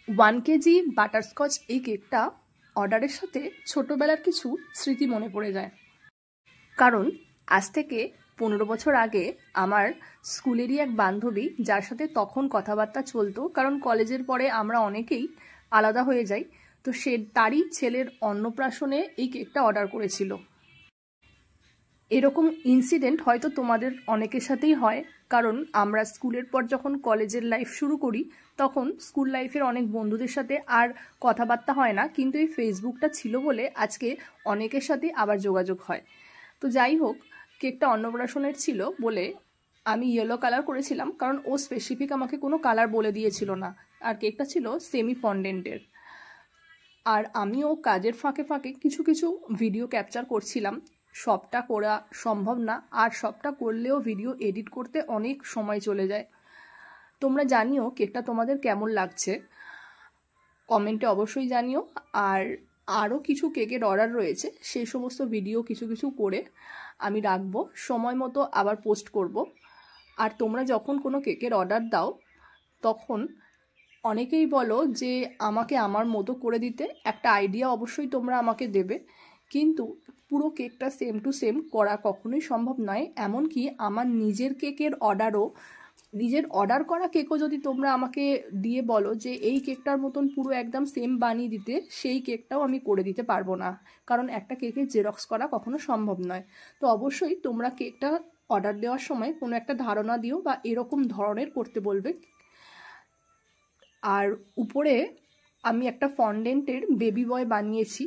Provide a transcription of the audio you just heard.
1 KG butterscotch এই কেকটা অর্ডারের সাথে ছোটোবেলার কিছু স্মৃতি মনে পড়ে যায়। কারণ আজ থেকে 15 বছর আগে আমার স্কুলেরই এক বান্ধবী, যার সাথে তখন কথাবার্তা চলতো, কারণ কলেজের পরে আমরা অনেকেই আলাদা হয়ে যাই, তো সে তারই ছেলের অন্নপ্রাশনে এই কেকটা অর্ডার করেছিল। এরকম ইনসিডেন্ট হয়তো তোমাদের অনেকের সাথেই হয়, কারণ আমরা স্কুলের পর যখন কলেজের লাইফ শুরু করি তখন স্কুল লাইফের অনেক বন্ধুদের সাথে আর কথাবার্তা হয় না, কিন্তু এই ফেসবুকটা ছিল বলে আজকে অনেকের সাথে আবার যোগাযোগ হয়। তো যাই হোক, কেকটা অন্নপ্রাশনের ছিল বলে আমি ইয়েলো কালার করেছিলাম, কারণ ও স্পেসিফিক আমাকে কোনো কালার বলে দিয়েছিল না, আর কেকটা ছিল সেমি ফন্ডেন্টের। আর আমিও কাজের ফাঁকে ফাঁকে কিছু কিছু ভিডিও ক্যাপচার করছিলাম। সবটা করা সম্ভব না, আর সবটা করলেও ভিডিও এডিট করতে অনেক সময় চলে যায়। তোমরা জানিও কেকটা তোমাদের কেমন লাগছে, কমেন্টে অবশ্যই জানিও। আর আরও কিছু কেকের অর্ডার রয়েছে, সেই সমস্ত ভিডিও কিছু কিছু করে আমি রাখবো, সময় মতো আবার পোস্ট করব। আর তোমরা যখন কোনো কেকের অর্ডার দাও তখন অনেকেই বলো যে আমাকে আমার মতো করে দিতে, একটা আইডিয়া অবশ্যই তোমরা আমাকে দেবে, কিন্তু পুরো কেকটা সেম টু সেম করা কখনোই সম্ভব নয়। এমনকি আমার নিজের কেকের অর্ডারও, নিজের অর্ডার করা কেকও যদি তোমরা আমাকে দিয়ে বলো যে এই কেকটার মতন পুরো একদম সেম বানিয়ে দিতে, সেই কেকটাও আমি করে দিতে পারবো না, কারণ একটা কেকের জেরক্স করা কখনো সম্ভব নয়। তো অবশ্যই তোমরা কেকটা অর্ডার দেওয়ার সময় কোনো একটা ধারণা দিও বা এরকম ধরনের করতে বলবে। আর উপরে আমি একটা ফন্ডেন্টের বেবি বয় বানিয়েছি,